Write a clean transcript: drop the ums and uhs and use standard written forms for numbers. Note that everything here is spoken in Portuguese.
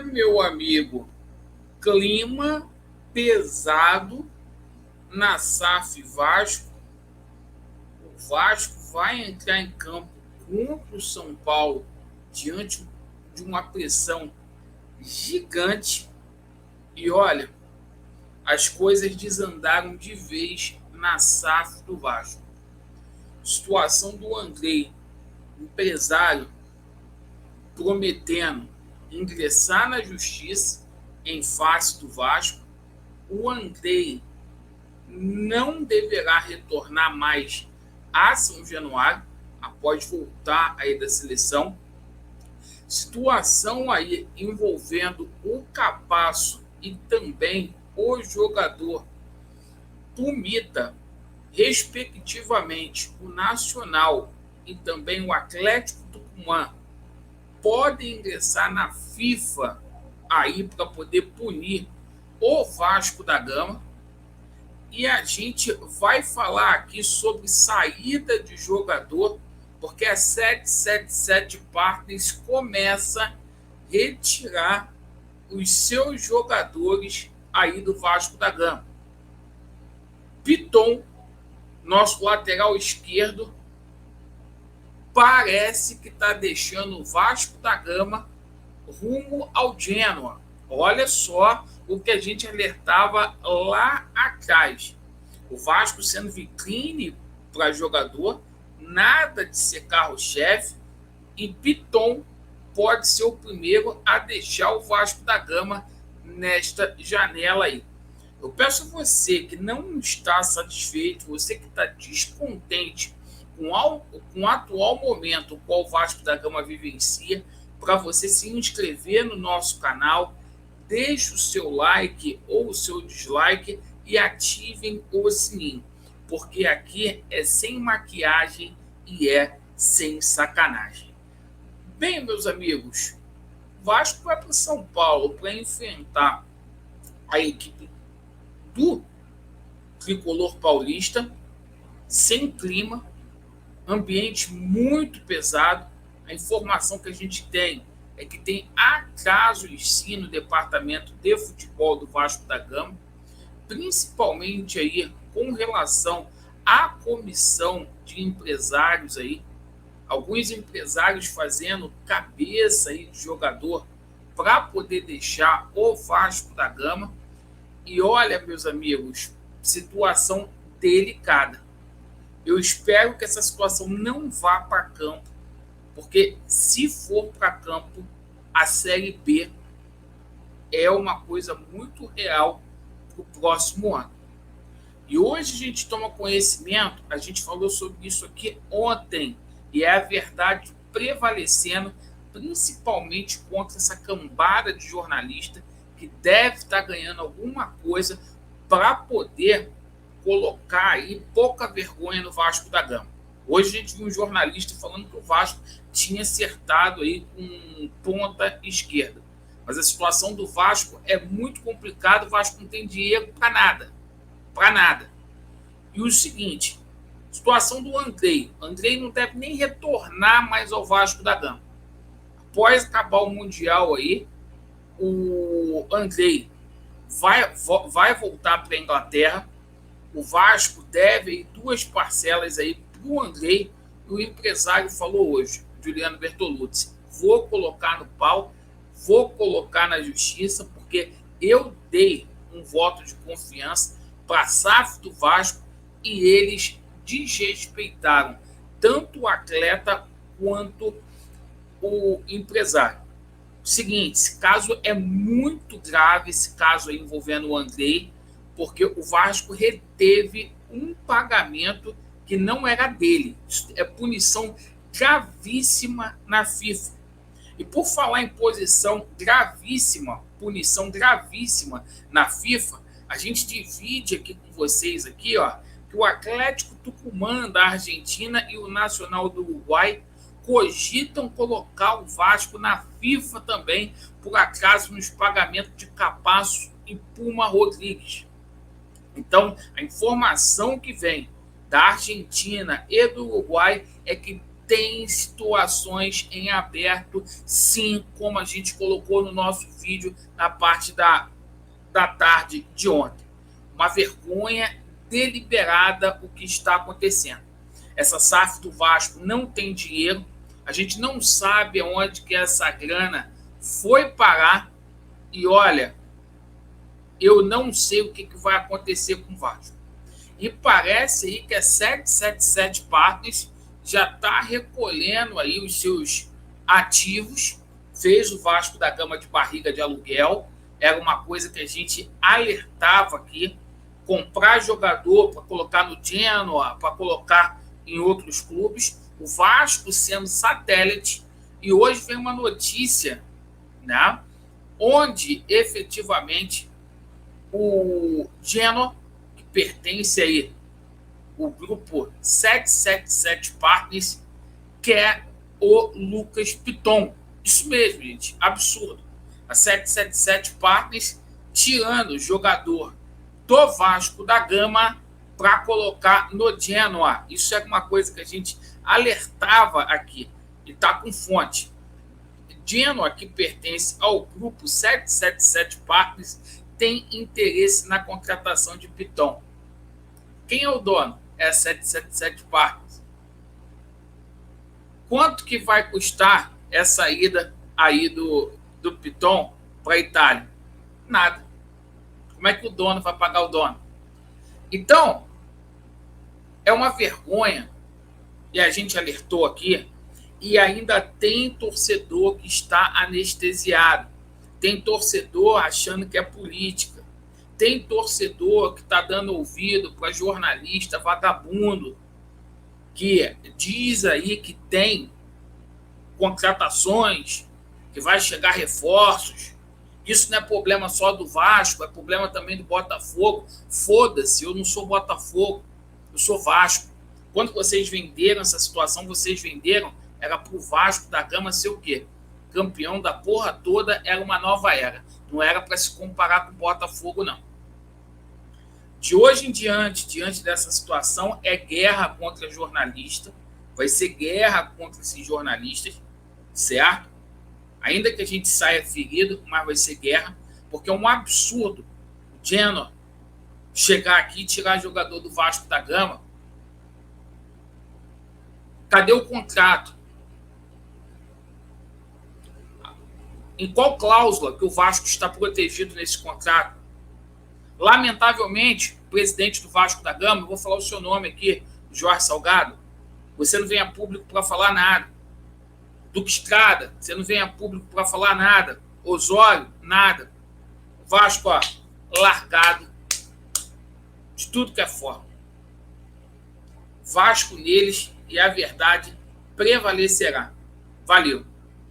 Meu amigo, clima pesado na SAF Vasco. O Vasco vai entrar em campo contra o São Paulo diante de uma pressão gigante. E olha, as coisas desandaram de vez na SAF do Vasco. Situação do Andrei, empresário, prometendo ingressar na justiça em face do Vasco. O Andrei não deverá retornar mais a São Januário após voltar aí da seleção. Situação aí envolvendo o Capasso e também o jogador Pumita, respectivamente o Nacional e também o Atlético Tucumã, podem ingressar na FIFA aí para poder punir o Vasco da Gama. E a gente vai falar aqui sobre saída de jogador, porque a 777 Partners começa a retirar os seus jogadores aí do Vasco da Gama. Piton, nosso lateral esquerdo, parece que está deixando o Vasco da Gama rumo ao Genoa. Olha só o que a gente alertava lá atrás. O Vasco sendo vitrine para jogador, nada de ser carro-chefe, e Piton pode ser o primeiro a deixar o Vasco da Gama nesta janela aí. Eu peço a você que não está satisfeito, você que está descontente com o atual momento o qual o Vasco da Gama vivencia, para você se inscrever no nosso canal, deixe o seu like ou o seu dislike e ativem o sininho, porque aqui é sem maquiagem e é sem sacanagem. Bem, meus amigos, Vasco vai para São Paulo para enfrentar a equipe do tricolor paulista, sem clima, ambiente muito pesado. A informação que a gente tem é que tem atrasos sim no departamento de futebol do Vasco da Gama, principalmente aí com relação à comissão de empresários aí, alguns empresários fazendo cabeça aí de jogador para poder deixar o Vasco da Gama. E olha, meus amigos, situação delicada. Eu espero que essa situação não vá para campo, porque se for para campo, a Série B é uma coisa muito real para o próximo ano. E hoje a gente toma conhecimento, a gente falou sobre isso aqui ontem, e é a verdade prevalecendo, principalmente contra essa cambada de jornalista que deve estar ganhando alguma coisa para poder colocar aí pouca vergonha no Vasco da Gama. Hoje a gente viu um jornalista falando que o Vasco tinha acertado aí com ponta esquerda. Mas a situação do Vasco é muito complicada, o Vasco não tem dinheiro para nada. Para nada. E o seguinte, situação do Andrei. Andrei não deve nem retornar mais ao Vasco da Gama. Após acabar o Mundial aí, o Andrei vai voltar para a Inglaterra. O Vasco deve aí 2 parcelas aí para o Andrei. E o empresário falou hoje, Juliano Bertolucci, vou colocar no pau, vou colocar na justiça, porque eu dei um voto de confiança para a SAF do Vasco e eles desrespeitaram tanto o atleta quanto o empresário. Seguinte, esse caso é muito grave, esse caso aí envolvendo o Andrei, porque o Vasco reteve um pagamento que não era dele. Isso é punição gravíssima na FIFA. E por falar em punição gravíssima na FIFA, a gente divide aqui com vocês aqui, ó, que o Atlético Tucumã da Argentina e o Nacional do Uruguai cogitam colocar o Vasco na FIFA também, por acaso nos pagamentos de Capasso e Puma Rodrigues. Então, a informação que vem da Argentina e do Uruguai é que tem situações em aberto, sim, como a gente colocou no nosso vídeo na parte da tarde de ontem. Uma vergonha deliberada o que está acontecendo. Essa SAF do Vasco não tem dinheiro, a gente não sabe aonde que essa grana foi parar e olha, eu não sei o que vai acontecer com o Vasco. E parece aí que a 777 Partners já está recolhendo aí os seus ativos, fez o Vasco da Gama de barriga de aluguel, era uma coisa que a gente alertava aqui, comprar jogador para colocar no Genoa, para colocar em outros clubes, o Vasco sendo satélite, e hoje vem uma notícia, né, onde efetivamente o Genoa, que pertence aí o grupo 777 Partners, quer o Lucas Piton. Isso mesmo, gente, absurdo. A 777 Partners tirando o jogador do Vasco da Gama para colocar no Genoa. Isso é uma coisa que a gente alertava aqui e está com fonte. Genoa, que pertence ao grupo 777 Partners, tem interesse na contratação de Piton. Quem é o dono? É a 777 Partners. Quanto que vai custar essa ida aí do Piton para a Itália? Nada. Como é que o dono vai pagar o dono? Então, é uma vergonha, e a gente alertou aqui, e ainda tem torcedor que está anestesiado. Tem torcedor achando que é política. Tem torcedor que está dando ouvido para jornalista vagabundo, que diz aí que tem contratações, que vai chegar reforços. Isso não é problema só do Vasco, é problema também do Botafogo. Foda-se, eu não sou Botafogo, eu sou Vasco. Quando vocês venderam essa situação, vocês venderam, era para o Vasco da Gama ser o quê? Campeão da porra toda, era uma nova era. Não era para se comparar com o Botafogo, não. De hoje em diante dessa situação, é guerra contra jornalista. Vai ser guerra contra esses jornalistas, certo? Ainda que a gente saia ferido, mas vai ser guerra, porque é um absurdo o Genoa chegar aqui e tirar jogador do Vasco da Gama. Cadê o contrato? Em qual cláusula que o Vasco está protegido nesse contrato? Lamentavelmente, o presidente do Vasco da Gama, eu vou falar o seu nome aqui, Jorge Salgado, você não vem a público para falar nada. Duque Estrada, você não vem a público para falar nada. Osório, nada. Vasco, ó, largado de tudo que é forma. Vasco neles e a verdade prevalecerá. Valeu.